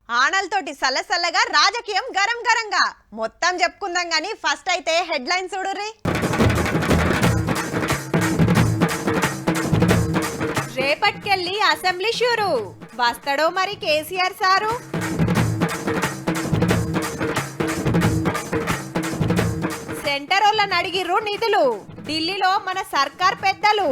ఆనల్తోటి సల్లసల్లగా రాజకీయం గరం గరంగా మొత్తం చెప్పుకుందాం గానీ ఫస్ట్ అయితే హెడ్లైన్ చూడుర్రి. రేపటికెళ్ళి అసెంబ్లీ షూరు వస్తాడో మరి కేసీఆర్ సారు. సెంటర్ వాళ్ళని అడిగిర్రు నిధులు, ఢిల్లీలో మన సర్కార్ పెద్దలు.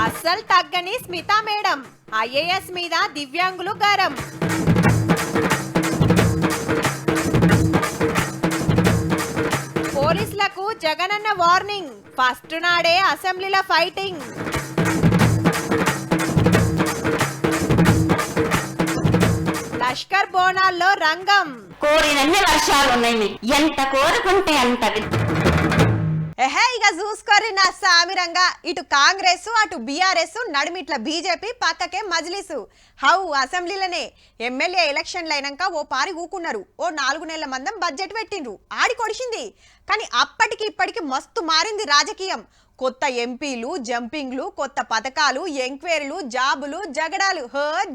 అస్సలు తగ్గని స్మితా మేడం, ఐఏఎస్ మీద దివ్యాంగులు గరం. పోలీసులకు జగనన్న వార్నింగ్, ఫస్ట్ నాడే అసెంబ్లీలో ఫైటింగ్. లష్కర్ బోనాల్లో రంగం. కోరినన్ని వర్షాలు ఉన్నాయి, ఎంత కోరుకుంటే అంత. ఇక చూసుకోర్రి నా సామిరంగా, ఇటు కాంగ్రెస్ అటు బీఆర్ఎస్ నడిమిట్ల బీజేపీ పక్కకే మజ్లిసు. హౌ అసెంబ్లీలోనే ఎమ్మెల్యే ఎలక్షన్లు అయినాక ఓ పారి ఊకున్నారు. ఓ 4 నెలల మందం బడ్జెట్ పెట్టిండ్రు, ఆడి కొడిసింది. కానీ అప్పటికి ఇప్పటికి మస్తు మారింది రాజకీయం. కొత్త ఎంపీలు, జంపింగ్లు, కొత్త పథకాలు, ఎంక్వైరీలు, జాబులు, జగడాలు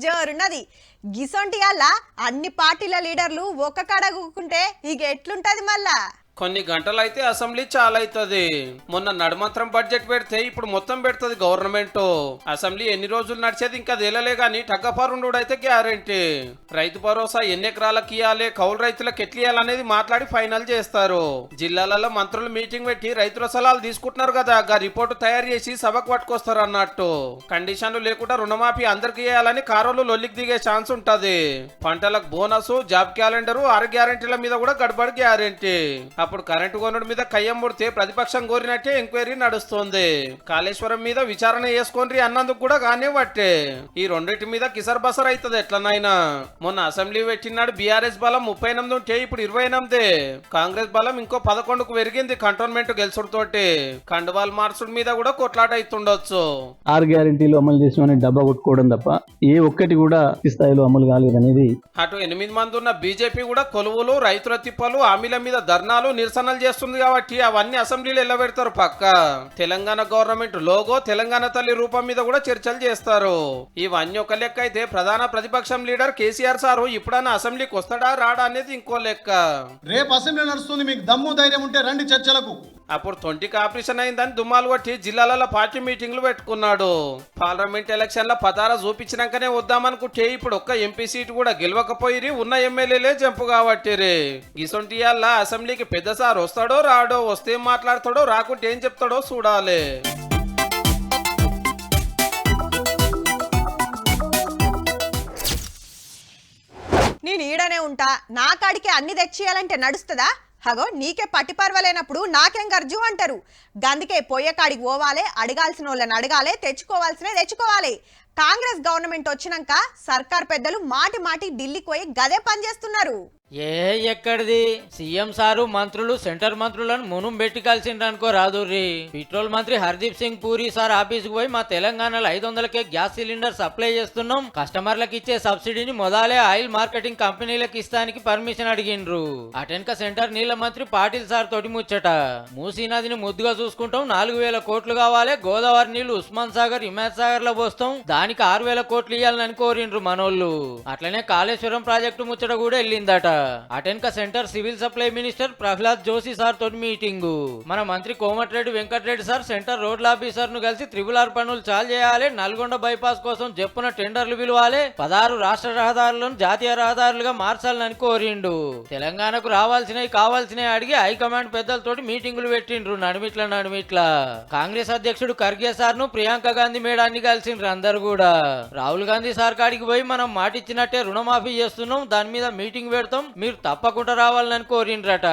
జోరున్నది. గిసొంటి అలా అన్ని పార్టీల లీడర్లు ఒక్క కాడ కూకుంటే ఇక ఎట్లుంటది మళ్ళా. కొన్ని గంటలైతే అసెంబ్లీ చాలా అవుతుంది. మొన్న నడుమంత్రం బడ్జెట్ పెడితే ఇప్పుడు మొత్తం పెడుతుంది గవర్నమెంట్. అసెంబ్లీ ఎన్ని రోజులు నడిచేది ఇంకా తేలలే గాని టగ్గపారుండు అయితే గ్యారెంటీ. రైతు భరోసా ఎన్ని ఎకరాలకు ఇవ్వాలి, కౌలు రైతులకు ఎట్లు ఇవ్వాలనేది మాట్లాడి ఫైనల్ చేస్తారు. జిల్లాలలో మంత్రులు మీటింగ్ పెట్టి రైతుల సలహాలు తీసుకుంటున్నారు కదా, ఆ రిపోర్టు తయారు చేసి సభకు పట్టుకొస్తారు అన్నట్టు. కండిషన్లు లేకుండా రుణమాఫీ అందరికి ఇవ్వాలని కారోలు లొల్లికి దిగే ఛాన్స్ ఉంటది. పంటలకు బోనస్, జాబ్ క్యాలెండర్, 6 గ్యారెంటీల మీద కూడా గడబడి గ్యారెంటీ. అప్పుడు కరెంటు కొనుడు మీద కయ్యం ముడితే ప్రతిపక్షం కోరినట్టే ఎంక్వైరీ నడుస్తోంది. కాళేశ్వరం మీద విచారణ చేసుకోండి అన్నందుకు కూడా కానివ్వట్టే. ఈ రెండింటి మీద కిసర్ బసర్ అవుతుంది ఎట్లనైనా. మొన్న అసెంబ్లీ పెట్టినాడు బీఆర్ఎస్ బలం 38 ఉంటే ఇప్పుడు 28. కాంగ్రెస్ బలం ఇంకో 11కు పెరిగింది కంటోన్మెంట్ గెలుచుడుతోటి. కండువాల్ మార్చుడు మీద కూడా కొట్లాట అవుతుండొచ్చు. 6 గ్యారెంటీలు అమలు చేసిన డబ్బా కొట్టుకోవడం తప్ప ఏ ఒక్కటి కూడా స్థాయిలో అమలు కాలేదనేది. అటు 8 మంది ఉన్న బీజేపీ కూడా కొలువులు, రైతుల తిప్పలు, హామీల మీద ధర్నాలు, నిరసనలు చేస్తుంది కాబట్టి అవన్నీ అసెంబ్లీలో ఎల్లబెడతారు పక్క. తెలంగాణ గవర్నమెంట్ లోగో, తెలంగాణ తల్లి రూపం మీద కూడా చర్చలు చేస్తారు. ఇవన్నీ ఒక లెక్క అయితే ప్రధాన ప్రతిపక్షం లీడర్ కేసీఆర్ సారు ఇప్పుడన్నా అసెంబ్లీకి వస్తాడా రాడా అనేది ఇంకో లెక్క. రేపు అసెంబ్లీ నడుస్తుంది, మీకు దమ్ము ధైర్యం ఉంటే రండి చర్చలకు. అప్పుడు 20కి ఆపరేషన్ అయిందని దుమ్మాలు కొట్టి జిల్లాలలో పార్టీ మీటింగ్లు పెట్టుకున్నాడు. పార్లమెంట్ ఎలక్షన్ల పతారా చూపించినాకనే వద్దామనుకుంటే ఇప్పుడు ఒక్క ఎంపీ సీటు కూడా గెలవకపోయి ఉన్న ఎమ్మెల్యేలే జంపు కాబట్టిరే. గిసొంటియాల అసెంబ్లీకి పెద్ద సార్ వస్తాడో రాడో, వస్తే మాట్లాడతాడో, రాకుంటే ఏం చెప్తాడో చూడాలి. నేను ఈడనే ఉంటా, నా కాడికి అన్ని తెచ్చియాలంటే నడుస్తుందా? హగో నీకే పట్టిపర్వలేనప్పుడు నాకేం గర్జు అంటారు. గందుకే పొయ్య కాడికి పోవాలి, అడగాల్సిన వాళ్ళని అడగాలి, తెచ్చుకోవాల్సినవి తెచ్చుకోవాలి. కాంగ్రెస్ గవర్నమెంట్ వచ్చినాక సర్కార్ పెద్దలు మాటి మాటి ఢిల్లీకి పోయి గదే పనిచేస్తున్నారు. ఎక్కడిది సీఎం సారు మంత్రులు సెంటర్ మంత్రులను మునుం పెట్టి కలిసిండ్రనుకో రాదుర్రి. పెట్రోల్ మంత్రి హర్దీప్ సింగ్ పూరి సార్ ఆఫీస్ కు పోయి మా తెలంగాణలో 500కే గ్యాస్ సిలిండర్ సప్లై చేస్తున్నాం, కస్టమర్లకు ఇచ్చే సబ్సిడీని మొదలే ఆయిల్ మార్కెటింగ్ కంపెనీలకు ఇస్తానికి పర్మిషన్ అడిగిండ్రు. అటెన్క సెంటర్ నీళ్ల మంత్రి పాటిల్ సార్ తోటి ముచ్చట. మూసీ నదిని ముద్దుగా చూసుకుంటాం, 4000 కోట్లు కావాలి, గోదావరి నీళ్లు ఉస్మాన్ సాగర్, హిమాయత్ సాగర్ లో పోస్తాం, దానికి 6000 కోట్లు ఇవ్వాలని కోరిండ్రు మనోళ్ళు. అట్లనే కాళేశ్వరం ప్రాజెక్టు ముచ్చట కూడా వెళ్ళిందట. అటెన్క centre civil supply minister Pralhad Joshi sir తోటి మీటింగు. మన మంత్రి కోమటిరెడ్డి వెంకటరెడ్డి సార్ సెంటర్ రోడ్ల ఆఫీసర్ ను కలిసి RRR పనులు చాలు చేయాలి, నల్గొండ బైపాస్ కోసం చెప్పున టెండర్లు పిలవాలి, 16 రాష్ట్ర రహదారులను జాతీయ రహదారులుగా మార్చాలని కోరిండు. తెలంగాణకు రావాల్సినవి కావాల్సినవి అడిగి హైకమాండ్ పెద్దలతోటి మీటింగులు పెట్టిండ్రు నడిమిట్ల. కాంగ్రెస్ అధ్యక్షుడు ఖర్గే సార్ ను ప్రియాంక గాంధీ మేడాన్ని కలిసిండ్రు అందరు కూడా. రాహుల్ గాంధీ సార్ కాడికి పోయి మనం మాటిచ్చినట్టే రుణమాఫీ చేస్తున్నాం, దాని మీద మీటింగ్ పెడతాం, మీరు తప్పకుండా రావాలని కోరిండ్రట.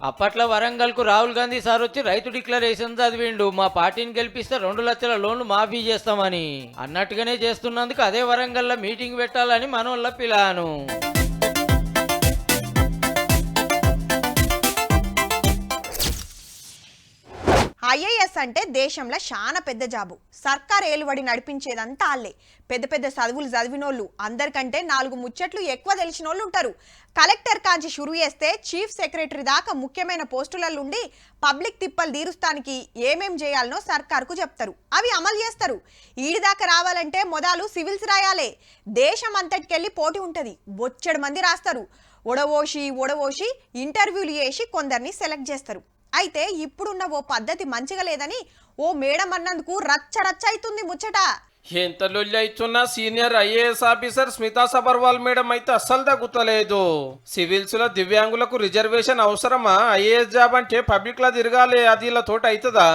అప్పట్లో వరంగల్ కు రాహుల్ గాంధీ సార్ వచ్చి రైతు డిక్లరేషన్ చదివిండు, మా పార్టీని గెలిపిస్తే 2 లక్షల లోన్లు మాఫీ చేస్తామని. అన్నట్టుగానే చేస్తున్నందుకు అదే వరంగల్ లో మీటింగ్ పెట్టాలని మనోళ్ళ పిలాను. ఐఏఎస్ అంటే దేశంలో చాలా పెద్ద జాబు. సర్కార్ ఏలుబడి నడిపించేదంతా వాళ్ళే. పెద్ద పెద్ద చదువులు చదివినోళ్ళు, అందరికంటే 4 ముచ్చట్లు ఎక్కువ తెలిసినోళ్ళు ఉంటారు. కలెక్టర్ కాంచి షురు చేస్తే చీఫ్ సెక్రటరీ దాకా ముఖ్యమైన పోస్టులలో ఉండి పబ్లిక్ తిప్పలు తీరుస్తానికి ఏమేం చేయాలనో సర్కార్కు చెప్తారు. అవి అమలు చేస్తారు. ఈడిదాకా రావాలంటే మొదలు సివిల్స్ రాయాలే. దేశం అంతటికెళ్ళి పోటీ ఉంటుంది. బొచ్చెడు మంది రాస్తారు. ఒడవోసి ఇంటర్వ్యూలు చేసి కొందరిని సెలెక్ట్ చేస్తారు. అయితే ఇప్పుడున్న ఓ పద్ధతి మంచిగా లేదని ఓ మేడం అన్నందుకు రచ్చ అవుతుంది ముచ్చట. ఎంత లొల్లి అవుతున్నా senior IAS officer Smita Sabharwal madam అయితే అస్సలు తగ్గుతలేదు. సివిల్స్ లో దివ్యాంగులకు రిజర్వేషన్ అవసరమా? ఐఏఎస్ జాబ్ అంటే పబ్లిక్ లా తిరగాలి, అది ఇలా తోట అవుతుందా?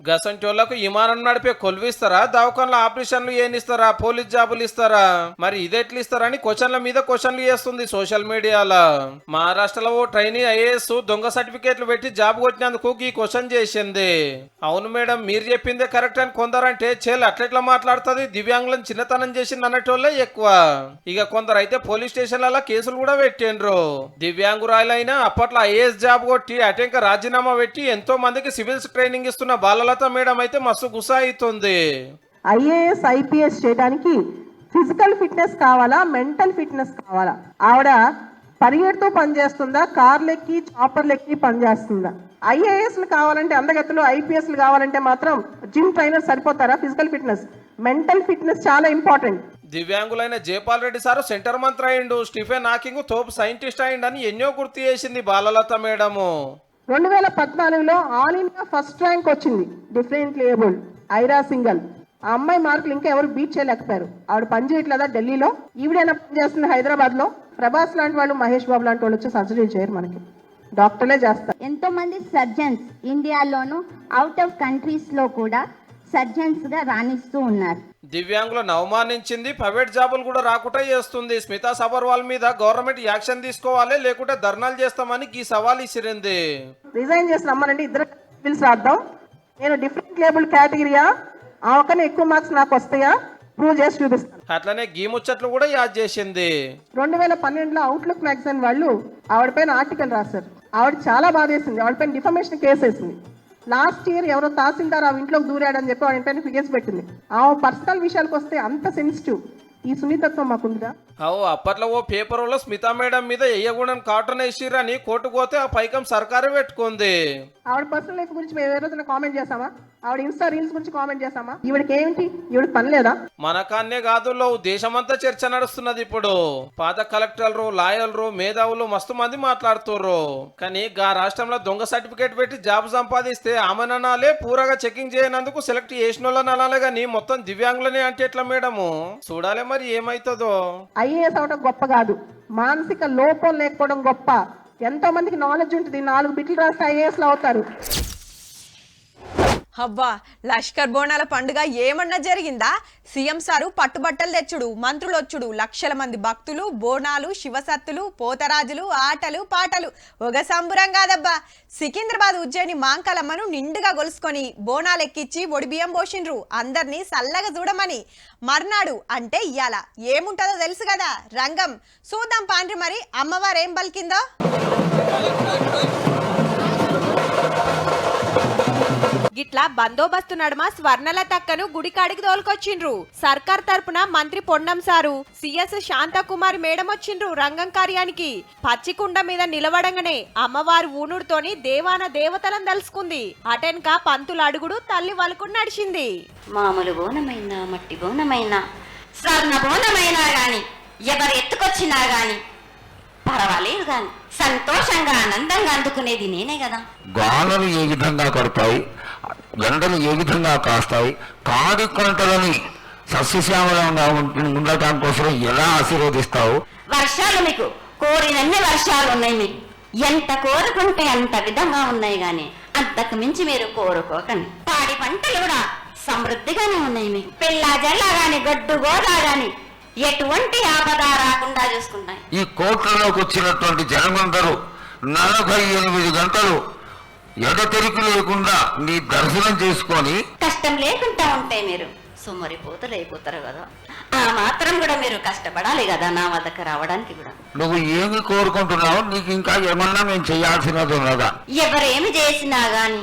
గసంటోళ్లకు విమానం నడిపే కొలువిస్తారా? దవాఖాన్ల ఆపరేషన్లు ఏనిస్తారా? పోలీస్ జాబులు ఇస్తారా? మరి ఇదెట్లు ఇస్తారని క్వశ్చన్ల మీద క్వశ్చన్లు చేస్తుంది సోషల్ మీడియాలో. మహారాష్ట్రలో ఓ ట్రైనీ ఐఏఎస్ దొంగ సర్టిఫికేట్లు పెట్టి జాబ్ కొట్టినందుకు ఈ క్వశ్చన్ చేసింది. అవును మేడం, మీరు చెప్పిందే కరెక్ట్ అని కొందరంటే చేలు అట్లెట్లా మాట్లాడుతుంది, దివ్యాంగులను చిన్నతనం చేసింది అన్నటోళ్ళే ఎక్కువ. ఇక కొందరు అయితే పోలీస్ స్టేషన్లలో కేసులు కూడా పెట్టిండ్రు. దివ్యాంగురాలైనా అప్పట్లో ఐఏఎస్ జాబ్ కొట్టి అటెంక రాజీనామా పెట్టి ఎంతో మందికి సివిల్స్ ట్రైనింగ్ ఇస్తున్న బాలలత మేడం అయితే మస్తు గుసా అవుతుంది. ఐఏఎస్ ఐపీఎస్ చేయడానికి ఫిజికల్ ఫిట్నెస్ కావాలా, మెంటల్ ఫిట్నెస్ కావాలా? ఆవిడ పరిగెడుతూ పనిచేస్తుందా, కార్లెక్కి చాపర్లెక్కి పనిచేస్తుందా? ఐఏఎస్లు కావాలంటే అందగత్తలు, ఐపీఎస్లు కావాలంటే మాత్రం జిమ్ ట్రైనర్ సరిపోతారా? ఫిజికల్ ఫిట్నెస్, మెంటల్ ఫిట్నెస్ చాలా ఇంపార్టెంట్. దివ్యాంగులైన జయపాల్ రెడ్డి సారు సెంటర్ మంత్రి అయిండు, స్టీఫెన్ హాకింగ్ తోపు సైంటిస్ట్ అయిండని ఎన్నో గుర్తు చేసింది బాలలత మేడము. 2014లో ఆల్ ఇండియా ఫస్ట్ ర్యాంక్ వచ్చింది డిఫరెంట్లీ ఏబుల్డ్ ఐరా సింగల్. ఆ అమ్మాయి మార్కులు ఇంకా ఎవరు బీట్ చేయలేకపోయారు. ఆవిడ పని చేయట్లేదా ఢిల్లీలో? ఈవిడైనా పని చేస్తుంది హైదరాబాద్ లో. ప్రభాస్ లాంటి వాళ్ళు, మహేష్ బాబు లాంటి వాళ్ళు వచ్చి సర్జరీ చేయరు, మనకి డాక్టర్లే చేస్తారు. ఎంతో మంది సర్జన్స్ ఇండియాలోను అవుట్ ఆఫ్ కంట్రీస్ లో కూడా సర్జన్స్ గా రాణిస్తూ ఉన్నారు. దివ్యాంగులను అవమానించింది, ప్రైవేట్ జాబులు కూడా రాకుండా చేస్తుంది. స్మితా సబర్వాల్ మీద గవర్నమెంట్ యాక్షన్ తీసుకోవాలి, లేకుంటే ధర్నాలు చేస్తామని ఈ సవాల్ ఇసిరింది. రిజైన్ చేసి రమ్మనండి, ఇద్దరు బిల్స్ రాద్దాం. నేను డిఫరెంట్ లేబుల్ కేటగిరీయా, ఆమెకన్నా ఎక్కువ మార్క్స్ నాకు వస్తాయా ప్రూవ్ చేసి చూపిస్తాను. అట్లనే గీ ముచ్చట్లు కూడా యాద్ చేసింది. 2012లో అవుట్లుక్ మ్యాగజైన్ వాళ్ళు ఆవిడ పైన ఆర్టికల్ రాశారు. ఆవిడ చాలా బాధేసింది. ఆవిడ పైన డిఫమేషన్ కేసు వేసింది. లాస్ట్ ఇయర్ ఎవరో తహసీల్దార్ ఆ ఇంట్లోకి దూరాడని చెప్పి ఆవిడ పైన కేసు పెట్టింది. ఆమె పర్సనల్ విషయాలకు వస్తే అంత సెన్సిటివ్. ఈ సున్నితత్వం మాకుందిగా? అప్పట్లో ఓ పేపర్లో స్మితా మేడం మీద ఎయ్యగూడని కాటన్ వేసిరని కోర్టుకు పోతే ఆ పైకం సర్కారే పెట్టుకుంది. ఆవిడ పర్సనల్ లైఫ్ గురించి మేము ఏ రోజున కామెంట్ చేసామా? ఆవిడ ఇన్స్టా రీల్స్ గురించి కామెంట్ చేసామా? ఈవిడకి ఏమిటి? ఈవిడకి పని లేదా? మన కాన్నే కాదు, దేశమంతా చర్చ నడుస్తున్నది ఇప్పుడు. పాత కలెక్టర్లు, లాయర్లు, మేధావులు మస్తు మంది మాట్లాడుతుర్రు. కానీ గా రాష్ట్రంలో దొంగ సర్టిఫికేట్ పెట్టి జాబ్ సంపాదిస్తే ఆమెననాలే, పూరగా చెకింగ్ చేయనందుకు సెలెక్ట్ చేసిన వాళ్ళని అనాలే గాని మొత్తం దివ్యాంగులనే అంటే ఎట్లా మేడము? చూడాలి మరి ఏమైతుందో. ఐఏఎస్ అవడం గొప్ప కాదు, మానసిక లోపం లేకపోవడం గొప్ప. ఎంతో మందికి నాలెడ్జ్ ఉంటుంది, 4 బిట్లు రాస్తే ఐఏఎస్ లో అవుతారు. అబ్బా, లష్కర్ బోనాల పండుగ ఏమన్నా జరిగిందా? సీఎం సారు పట్టుబట్టలు తెచ్చుడు, మంత్రులు వచ్చుడు, లక్షల మంది భక్తులు, బోనాలు, శివసత్తులు, పోతరాజులు, ఆటలు పాటలు, ఒక సంబురం కాదబ్బా. సికింద్రాబాద్ ఉజ్జయిని మాంకాలమ్మను నిండుగా గొలుసుకొని బోనాలు ఎక్కిచ్చి ఒడిబియ్యం పోసిండ్రు, అందరినీ సల్లగా చూడమని. మర్నాడు అంటే ఇయ్యాల ఏముంటుందో తెలుసు కదా, రంగం. చూద్దాం పాండ్రి మరి అమ్మవారు ఏం పలికిందో. గిట్లా బందోబస్తు నడుమ స్వర్ణలతక్కను గుడికాడికి తోలుకొచ్చిండ్రు. సర్కార్ తరపున మంత్రి Ponnam sir, CS Shanthakumari madam వచ్చిండ్రు రంగం కార్యానికి. పచ్చికుండ మీద నిలవడంగానే అమ్మవారు ఊనుడుతోని దేవాన దేవతలను తలుసుకుంది. అటెన్క పంతులు అడుగుడు, తల్లి వలుకుడు నడిచింది. మామూలు బోనమైనా, మట్టి బోనమైనా, స్వర్ణ బోనమైనా గాని, ఎవరు ఎత్తుకొచ్చినా గాని పర్వాలేదు గాని సంతోషంగా ఆనందంగా అందుకునేది నేనే కదా. గాలులు ఏ విధంగా కొడతాయి, ఎండలు ఏ విధంగా కాస్తాయి, కాడి కొంటలని సస్యశ్యామలంగా ఉండటానికి కోసం ఎలా ఆశీర్వదిస్తావు? వర్షాలు మీకు కోరినన్ని వర్షాలు ఉన్నాయి. మీకు ఎంత కోరుకుంటే అంత విధంగా ఉన్నాయి గాని అంతకు మించి మీరు కోరుకోకండి. పాడి పంటలు కూడా సమృద్ధిగానే ఉన్నాయి. మీకు పిల్ల జల్ల గాని, గొడ్డు గోదా గాని ఎటువంటి ఆపద రాకుండా చూసుకుంటాయి. ఈ కోట్లలోకి వచ్చినటువంటి జనమందరూ 48 గంటలు ఎడతెరికి లేకుండా నీ దర్శనం చేసుకొని కష్టం లేకుండా ఉంటే మీరు సుమ్మరిపోతలు అయిపోతారు కదా. ఆ మాత్రం కూడా మీరు కష్టపడాలి కదా నా వద్దకు రావడానికి కూడా. నువ్వు ఏమి కోరుకుంటున్నావు? నీకు ఇంకా ఏమన్నా మేము చేయాల్సినది ఉన్నదా? ఎవరేమి చేసినా గాని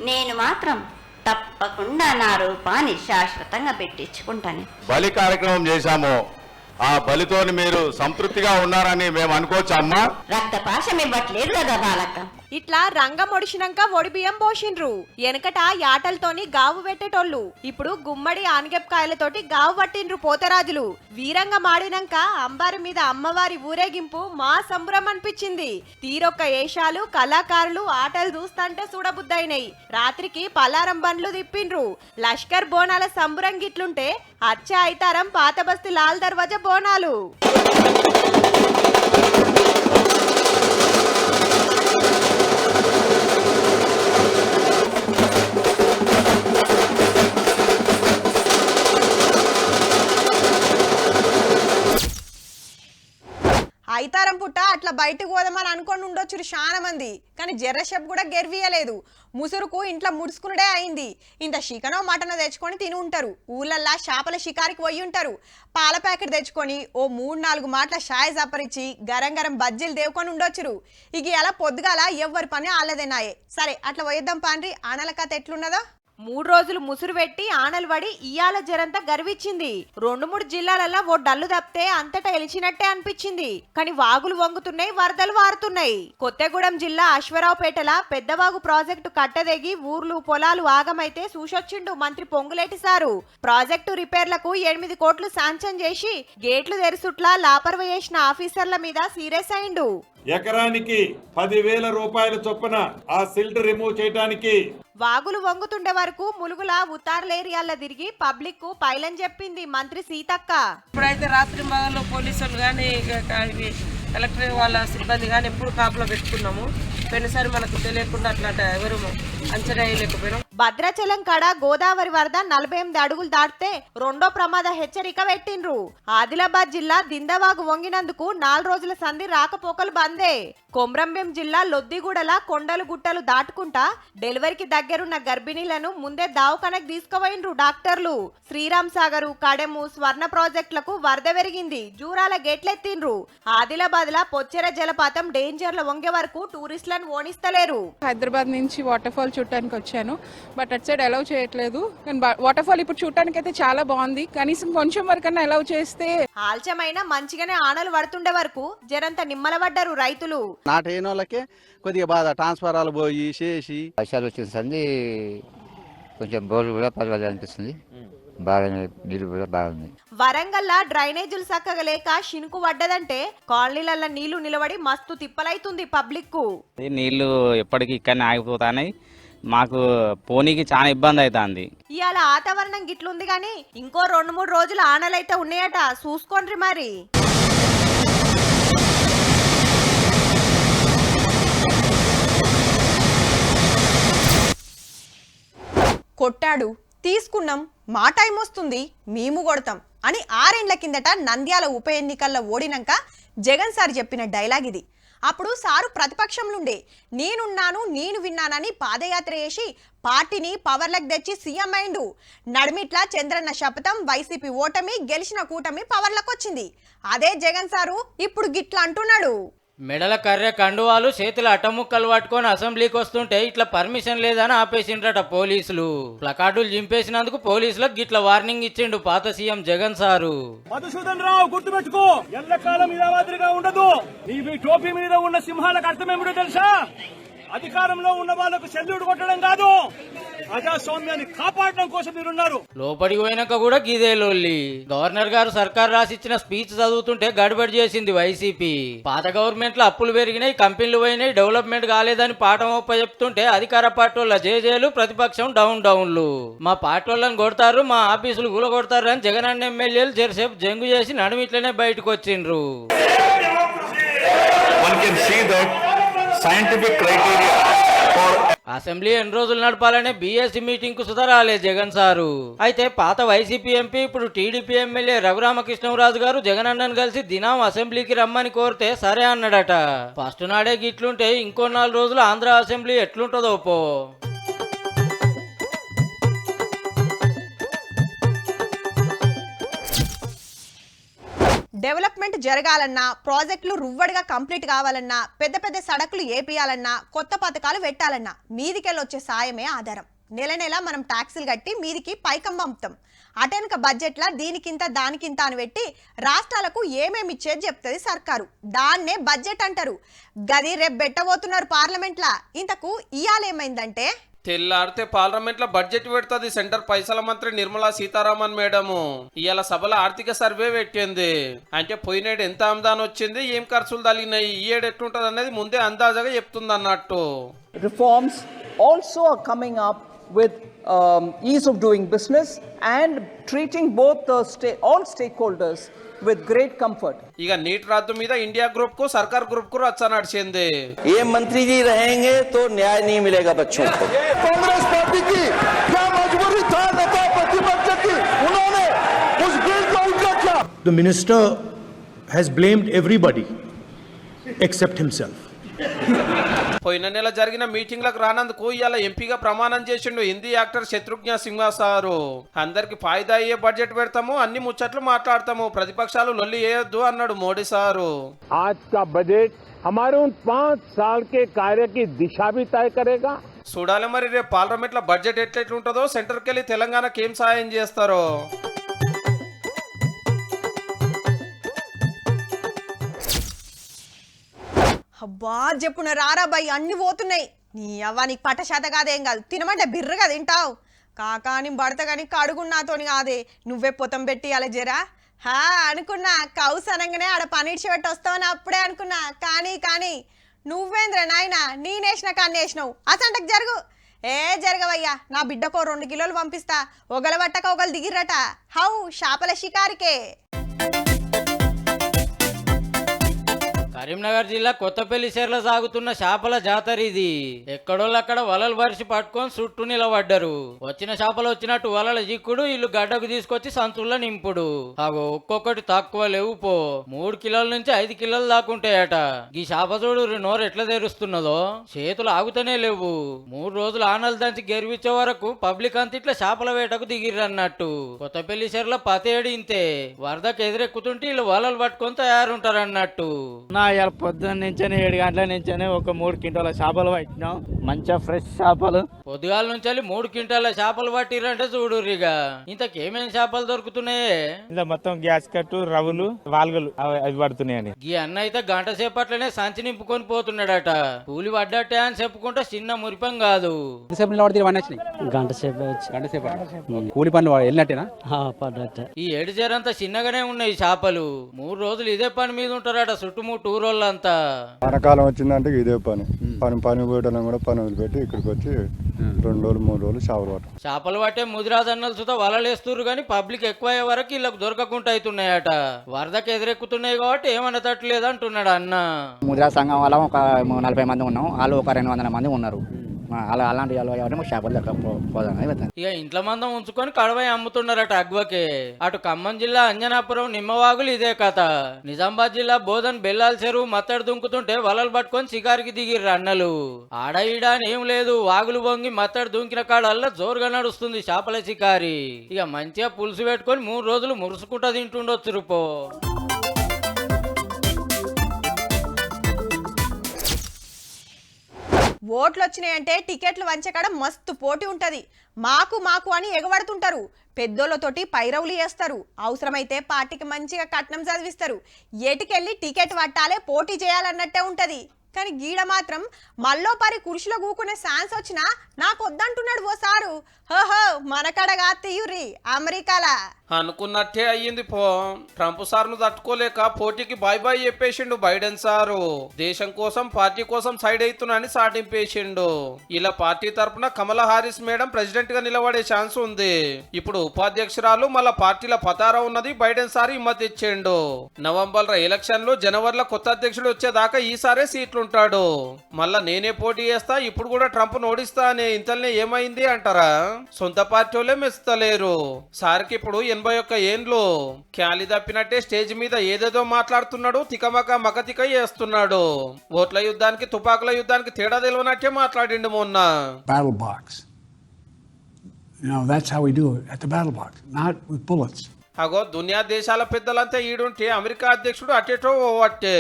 నేను మాత్రం తప్పకుండా నా రూపాన్ని శాశ్వతంగా పెట్టించుకుంటాను. బలి కార్యక్రమం చేశాము. ఆ బలితోని మీరు సంతృప్తిగా ఉన్నారని మేము అనుకోవచ్చు అమ్మా. రక్తపాశం ఇవ్వట్లేదు కదా బాలక్క. ఇట్లా రంగం ఒడిచినాక ఒడి బియ్యం పోసిండ్రు. వెనకట యాటలతోని గావు పెట్టేటోళ్ళు, ఇప్పుడు గుమ్మడి ఆనగెప్కాయలతోటి గావు పట్టిండ్రు పోతరాజులు. వీరంగం ఆడినాక అంబారి మీద అమ్మవారి ఊరేగింపు మా సంబరం అనిపించింది. తీరొక్క ఏషాలు, కళాకారులు ఆటలు చూస్తాంటే చూడబుద్దయినాయి. రాత్రికి పలారం బండ్లు తిప్పిండ్రు. లష్కర్ బోనాల సంబరం గిట్లుంటే అచ్చా అయితారం పాత బస్తీ లాల్ దర్వాజా బోనాలు. అయితారం పుట్ట అట్లా బయటకు పోదామని అనుకొని ఉండొచ్చు చాలా మంది, కానీ జర్రషెప్ కూడా గెర్వీయలేదు. ముసురుకు ఇంట్లో ముడుచుకునుడే అయింది. ఇంత చికెనో మటనో తెచ్చుకొని తిని ఉంటారు. ఊళ్ళల్లా చేపల షికారికి పోయి ఉంటారు. పాల ప్యాకెట్ తెచ్చుకొని ఓ 3-4 మాటల షాయ్ జపరిచి గరం గరం బజ్జీలు దేవుకొని ఉండొచ్చురు. ఇక అలా పొద్దుగాల ఎవ్వరి పని ఆళ్ళదేనాయే. సరే అట్లా పోయేద్దాం పాండ్రి. ఆనల కథ ఎట్లున్నదో. 3 రోజులు ముసురు పెట్టి ఆనలు పడి ఇయాల జరంతా గర్విచ్చింది. 2-3 జిల్లాలలో ఓ డల్లు తప్పితే అంతటా ఎలిచినట్టే అనిపించింది. కానీ వాగులు వంగుతున్నాయి, వరదలు వారుతున్నాయి. కొత్తగూడెం జిల్లా అశ్వరావుపేటల పెద్దవాగు ప్రాజెక్టు కట్టదెగి ఊర్లు పొలాలు ఆగమైతే చూసొచ్చిండు మంత్రి పొంగులేటి సారు. ప్రాజెక్టు రిపేర్లకు 8 కోట్లు శాంక్షన్ చేసి గేట్లు తెరుసుట్లా లాపర్వ చేసిన ఆఫీసర్ల మీద సీరియస్ అయిండు. ఎకరానికి 10,000 రూపాయల చొప్పున ఆ సిల్ట్ రిమూవ్ చేయడానికి. వాగులు వంగుతుండే వరకు ములుగుల ఉత్తార్ల ఏరియాల్లో తిరిగి పబ్లిక్ కు పైలని చెప్పింది మంత్రి సీతక్క. ఇప్పుడైతే రాత్రి మగల్లో పోలీసులు కానీ కలెక్టర్ వాళ్ళ సిబ్బంది కానీ ఎప్పుడు కాపులో పెట్టుకున్నాము. పోయినసారి మనకు తెలియకుండా అట్లా ఎవరు అంచనా వేయలేకపోయినాం. భద్రాచలం కాడ గోదావరి వరద 48 అడుగులు దాటితే 2వ ప్రమాద హెచ్చరిక పెట్టిండ్రు. ఆదిలాబాద్ జిల్లా దిందవాగు వంగినందుకు 4 రోజుల సంధి రాకపోకలు బందే. కొమ్రంభీం జిల్లా లొద్దిగూడల కొండలు గుట్టలు దాటుకుంటా డెలివరీకి దగ్గరున్న గర్భిణీలను ముందే దావఖానకు తీసుకుపోయిండ్రు డాక్టర్లు. శ్రీరామ్ సాగరు, కడెము, స్వర్ణ ప్రాజెక్టులకు వరద పెరిగింది. జూరాల గేట్లెత్తిండ్రు. ఆదిలాబాద్ లా పొచ్చెర జలపాతం డేంజర్ లో వంగే వరకు టూరిస్టులను ఓనిస్తలేరు. హైదరాబాద్ నుంచి వాటర్ ఫాల్ చూడటానికి వచ్చాను, బట్ అటు సైడ్ అలౌ చేయట్లేదు. కానీ వాటర్ ఫాల్ ఇప్పుడు చూడటానికి అయితే చాలా బాగుంది. కనీసం కొంచెం వరకన్నా అలౌ చేస్తే. ఆల్చమైన మంచిగానే ఆనలు పడుతుండే వరకు జరంత నిమ్మలబడ్డారు రైతులు. నాటైన వాళ్ళకే కొద్దిగా బాధ, ట్రాన్స్ఫారాలు పోయి చేసి వర్షాలు వచ్చిన సంది కొంచెం బోర్లు కూడా పర్వాలేదు అనిపిస్తుంది. బాగానే నీళ్ళు కూడా బాగుంది. వరంగల్లా డ్రైనేజీలు చక్కగా లేక షినుకు పడ్డదంటే కాలనీలల్లో నీళ్లు నిలబడి మస్తు తిప్పలైతుంది పబ్లిక్ కు. నీళ్లు ఎప్పటికీ ఇక్కడనే ఆగిపోతాయి. మాకు పోనీకి చాలా ఇబ్బంది అవుతుంది. ఇవాళ వాతావరణం గిట్లుంది గాని ఇంకో 2-3 రోజులు ఆనలైతే ఉన్నాయట, చూసుకోండి మరి. కొట్టాడు, తీసుకున్నాం, మా టైం వస్తుంది, మేము కొడతాం అని 6 ఏళ్ల కిందట నంద్యాల ఉప ఎన్నికల్లో ఓడినాక జగన్ సార్ చెప్పిన డైలాగ్ ఇది. అప్పుడు సారు ప్రతిపక్షంలుండే నేనున్నాను, నేను విన్నానని పాదయాత్ర చేసి పార్టీని పవర్లకు తెచ్చి సీఎం అయిండు. నడిమిట్లా చంద్రన్న శపథం, వైసీపీ ఓటమి, గెలిచిన కూటమి పవర్లకు వచ్చింది. అదే జగన్ సారు ఇప్పుడు గిట్లా అంటున్నాడు. మెడల కర్రె కండువాలు చేతుల అట్టముక్కలు పట్టుకొని అసెంబ్లీకి వస్తుంటే ఇట్లా పర్మిషన్ లేదని ఆపేసిండ్రట పోలీసులు. ప్లకార్డులు చింపేసినందుకు పోలీసులకు గిట్ల వార్నింగ్ ఇచ్చిండు పాత సీఎం జగన్ సారు. మధుసూదన్ రావు, గుర్తుపెట్టుకో, ఎల్లకాలం ఇలా మాదిరిగా ఉండదు. నీ టోపీ మీద ఉన్న సింహాలకు అర్థమేమిటో తెలుసా? అధికారంలో ఉన్న వాళ్ళకు సెల్యూట్ కొట్టడం కాదు, ప్రజాస్వామ్యాన్ని కాపాడడం కోసం మీరున్నారు. లోపలికి పోయినాక కూడా గీదే లొల్లి. గవర్నర్ గారు సర్కార్ రాసిచ్చిన స్పీచ్ చదువుతుంటే గడబడి చేసింది వైసీపీ. పాత గవర్నమెంట్ లో అప్పులు పెరిగినాయి, కంపెనీలు పోయినాయి, డెవలప్మెంట్ కాలేదని పాఠం ఒప్ప చెప్తుంటే అధికార పార్టీ వాళ్ళ జేజేలు, ప్రతిపక్షం డౌన్లు. మా పార్టీ వాళ్ళని కొడతారు, మా ఆఫీసులు కూల కొడతారు అని జగన్ అన్న ఎమ్మెల్యేలు జరసేపు జంగు చేసి నడుమిట్లనే బయటకు వచ్చిండ్రు. అసెంబ్లీ ఎన్ని రోజులు నడపాలనే బీఎస్సీ మీటింగ్ కు సుధా రాలే జగన్ సారు. అయితే పాత వైసీపీ ఎంపీ, ఇప్పుడు టీడీపీ ఎమ్మెల్యే రఘురామకృష్ణరాజు గారు జగన్ అన్నను కలిసి దినం అసెంబ్లీకి రమ్మని కోరితే సరే అన్నాడట. ఫస్ట్ నాడే గిట్లుంటే ఇంకో 4 రోజులు ఆంధ్ర అసెంబ్లీ ఎట్లుంటుందో పో. డెవలప్మెంట్ జరగాలన్నా, ప్రాజెక్టులు రువ్వడిగా కంప్లీట్ కావాలన్నా, పెద్ద పెద్ద సడకులు ఏపియాలన్నా, కొత్త పథకాలు పెట్టాలన్నా మీదికెళ్ళొచ్చే సాయమే ఆధారం. నెల నెల మనం ట్యాక్సులు కట్టి మీదికి పైకం పంపుతాం. అటెనక బడ్జెట్లా దీనికింత దానికింత అని పెట్టి రాష్ట్రాలకు ఏమేమి ఇచ్చేది చెప్తుంది సర్కారు. దాన్నే బడ్జెట్ అంటారు. గది రేపు పెట్టబోతున్నారు పార్లమెంట్లా. ఇంతకు ఇయాలేమైందంటే తెల్లారితే పార్లమెంట్ లో బడ్జెట్ పెడుతుంది సెంటర్ పైసల మంత్రి నిర్మలా సీతారామన్ మేడము. ఇవాళ సభలో ఆర్థిక సర్వే పెట్టింది. అంటే పోయినేడు ఎంత ఆమదాని వచ్చింది, ఏం ఖర్చులు తగిలినాయి, ఈ ఏడు ఎట్లుంటది అనేది ముందే అందాజగా చెప్తుంది అన్నట్టు. Reforms also are coming up with ease of doing business and treating both the all stakeholders with great comfort. ఇక నీట్ రద్దు మీద ఇండియా గ్రూప్ కు సర్కార్ గ్రూప్ కు రచ్చ నడిచింది. ये मंत्री जी रहेंगे तो न्याय नहीं मिलेगा बच्चों को. कांग्रेस पार्टी की क्या मजबूरी था नेता प्रतिपक्ष की, उन्होंने उस बिल को उनका क्या. The minister has blamed everybody except himself. పోయిన నెల జరిగిన మీటింగ్లకు రానందుకు ఇవాళ ఎంపీగా ప్రమాణం చేసిండు హిందీ యాక్టర్ శత్రుఘ్న సింహా సారు. అందరికి ఫాయిదా అయ్యే బడ్జెట్ పెడతాము, అన్ని ముచ్చట్లు మాట్లాడతాము, ప్రతిపక్షాలు లొల్లి చేయొద్దు అన్నాడు మోడీ సారు. आज का बजट हमारे उन 5 साल के कार्य की दिशा भी तय करेगा. చూడాలి మరి రేపు పార్లమెంట్ లో బడ్జెట్ ఎట్లెట్లుంటుందో, సెంటర్కి వెళ్ళి తెలంగాణకి ఏం సాయం చేస్తారో. అబ్బా చెప్పున రారా బాయ్, అన్ని పోతున్నాయి. నీ అవ్వ నీకు పట్ట శాత కాదేం కాదు, తినమంటే బిర్రగా తింటావు. కాకా నీ భర్త కానీ కడుగున్నాతోని కాదే, నువ్వే పొతం పెట్టి అలా జరా. అనుకున్నా కౌస్ అనగానే ఆడ పనిడ్చి పెట్టి వస్తావని అప్పుడే అనుకున్నా. కానీ నువ్వేంద్ర నాయన నేనేసిన కాన్ని వేసినావు. అసంటకు జరుగు. జరగవయ్యా, నా బిడ్డకో 2 కిలోలు పంపిస్తా. ఒకల పట్టక ఒకలు దిగిర్రట. హౌ చేపల షికారికే. కరీంనగర్ జిల్లా కొత్తపల్లి చెర్ల సాగుతున్న చేపల జాతర ఇది. ఎక్కడోళ్ళక్కడ వలలు వరిసి పట్టుకొని చుట్టూ నిలబడ్డారు. వచ్చిన చేపలు వచ్చినట్టు వలల జిక్కుడు, ఇల్లు గడ్డకు తీసుకొచ్చి సంచుల్లో నింపుడు. అగో ఒక్కొక్కటి తక్కువ లేవు పో, 3 కిలోల నుంచి 5 కిలోలు దాకుంటాయట. ఈ చేప చూడు నోరు ఎట్లా తెరుస్తున్నదో, చేతులు ఆగుతూనే లేవు. 3 రోజులు ఆనలు దంచి గెరివిచ్చే వరకు పబ్లిక్ అంత ఇట్లా చేపల వేటకు దిగిర్రన్నట్టు. కొత్తపల్లి చెర్ల పతేడి ఇంతే, వరదకు ఎదురెక్కుతుంటే వీళ్ళు వలలు పట్టుకొని తయారుంటారు అన్నట్టు. ఇవాళ పొద్దున్న నుంచే 7 గంటల నుంచే ఒక 3 క్వింటాల చేపలు పట్టినాం. మంచిగా ఫ్రెష్ చేపలు. పొద్దుగాల నుంచి 3 క్వింటాల చేపలు పట్టిరంటే చూడురిగా. ఇంతకేమేం చేపలు దొరుకుతున్నాయే? ఇలా మొత్తం గ్యాస్ కట్టు, రవ్వులు, వాల్గలు అవి పడుతున్నాయని. ఈ అన్న అయితే గంట సేపట్లనే సంచి నింపుకొని పోతున్నాడట. కూలి పడ్డట్టే అని చెప్పుకుంటే చిన్న మురిపం కాదు. గంట సేపు కూలి పనులు వెళ్ళినట్టేనా? ఈ ఏడుచేరంతా చిన్నగానే ఉన్నాయి చేపలు. 3 రోజులు ఇదే పని మీద ఉంటారట చుట్టుముట్టు ఊరోళ్ళంతా. వానకాలం వచ్చిందంటే ఇదే పని పోయడం కూడా పని వదిలిపెట్టి ఇక్కడికి వచ్చి 2 రోజులు 3 రోజులు చేపలు పట్ట. చేపలు పట్టే ముదిరాజన్నలు సుతా వలలేస్తున్నారు కానీ పబ్లిక్ ఎక్కువ అయ్యే వరకు వీళ్ళకి దొరకకుండా అవుతున్నాయట. వరదకు ఎదురెక్కుతున్నాయి కాబట్టి ఏమన్నా తట్టలేదు అంటున్నాడు అన్న. ముద్రా సంఘం వల్ల ఒక 40 మంది ఉన్నాం, వాళ్ళు ఒక 200 మంది ఉన్నారు. అలాంటి ఇక ఇంట్లో మందం ఉంచుకొని కడవై అమ్ముతున్నారట అగ్వకే. అటు ఖమ్మం జిల్లా అంజనాపురం నిమ్మవాగులు ఇదే కథ. నిజామాబాద్ జిల్లా బోధన్ బెల్లాల చెరువు మత్తడి దుంకుతుంటే వలలు పట్టుకొని షికారికి దిగిర్రు అన్నలు. ఆడ ఈడ అని ఏం లేదు, వాగులు వంగి మత్తడి దుంకిన కాడల్లా జోరుగా నడుస్తుంది చేపల షికారి. ఇక మంచిగా పులుసు పెట్టుకొని 3 రోజులు మురుసుకుంటా తింటుండొచ్చు రూపో. ఓట్లు వచ్చినాయంటే టికెట్లు వంచకడ మస్తు పోటీ ఉంటది. మాకు అని ఎగబడుతుంటారు. పెద్దోళ్ళతోటి పైరవులు చేస్తారు. అవసరమైతే పార్టీకి మంచిగా కట్నం చదివిస్తారు. ఎటుకెళ్ళి టికెట్ పట్టాలే, పోటీ చేయాలన్నట్టే ఉంటది. కానీ గీడ మాత్రం మల్లో పరి కుర్చీలో కూకునే ఛాన్స్ వచ్చినా నాకు వద్దంటున్నాడు ఓ సారు. హోహో మనకడగా తీయురి అమెరికాలా. అనుకున్నట్టే అయ్యింది పో. ట్రంప్ సార్ను తట్టుకోలేక పోటీకి బాయ్ చెప్పేసిండు బైడెన్ సారు. దేశం కోసం పార్టీ కోసం సైడ్ అవుతున్నాని సాటింపేసిండు. ఇలా పార్టీ తరపున కమలా హారిస్ మేడం ప్రెసిడెంట్ గా నిలబడే ఛాన్స్ ఉంది. ఇప్పుడు ఉపాధ్యక్షురాలు మళ్ళా పార్టీల పతారా ఉన్నది. బైడెన్ సార్ హిమ్మతి ఇచ్చిండు. నవంబర్ ఎలక్షన్ లో జనవరిలో కొత్త అధ్యక్షుడు వచ్చేదాకా ఈసారే సీట్లుంటాడు. మళ్ళా నేనే పోటీ చేస్తా, ఇప్పుడు కూడా ట్రంప్ ఓడిస్తా అనే ఇంతల్నే ఏమైంది అంటారా? సొంత పార్టీ వాళ్ళే మెస్తలేరు. సార్కి ఇప్పుడు 81 ఏండ్లు. క్యాలి తప్పినట్టే స్టేజ్ మీద ఏదేదో మాట్లాడుతున్నాడు. తికమక మకతిక చేస్తున్నాడు. ఓట్ల యుద్ధానికి తుపాకుల యుద్ధానికి తేడా తెలియనట్టే మాట్లాడిండు మొన్న. Battle box. That's how we do it at the battle box, not with bullets. అగో దునియా దేశాల పెద్దలంతా ఈడుంటే అమెరికా అధ్యక్షుడు అటేటో ఓవట్టే.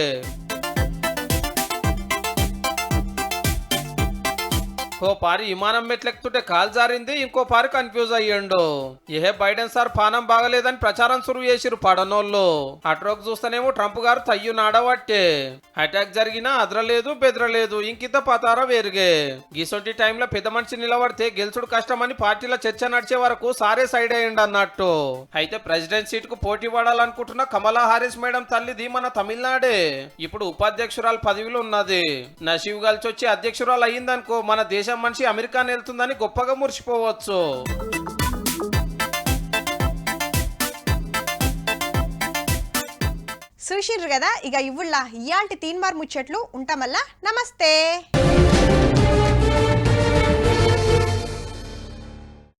ఓ పారి విమానం మెట్లెక్కుతుంటే కాల్ జారింది, ఇంకో పారి కన్ఫ్యూజ్ అయ్యిండు. ఏ బైడెన్ సార్ పానం బాగలేదని ప్రచారం సురువు చేసిరు పడనోళ్ళు. అట్రోకి చూస్తేనేమో ట్రంప్ గారు తయ్యు నాడబట్టే అటాక్ జరిగినా అదరలేదు బెదరలేదు, ఇంకింత పతారా వేరుగే. గిసొంటి టైంలో పెద్ద మనిషి నిలబడితే గెలుచుడు కష్టమని పార్టీలో చర్చ నడిచే వరకు సారే సైడ్ అయ్యిండు అన్నట్టు. అయితే ప్రెసిడెంట్ సీట్ కు పోటీ పడాలనుకుంటున్న కమలా హారిస్ మేడం తల్లిది మన తమిళనాడే. ఇప్పుడు ఉపాధ్యక్షురాలు పదవిలో ఉన్నది. నషీవ్ కలిసి వచ్చి అధ్యక్షురాలు అయ్యిందనుకో మన దేశం మనిషి అమెరికాని వెళ్తుందని గొప్పగా మురిసిపోవచ్చు. చూసిండ్రు కదా, ఇక ఇవ్వుల్లా ఇయాల్టి తీన్మార్ ముచ్చట్లు ఉంటామల్లా. నమస్తే.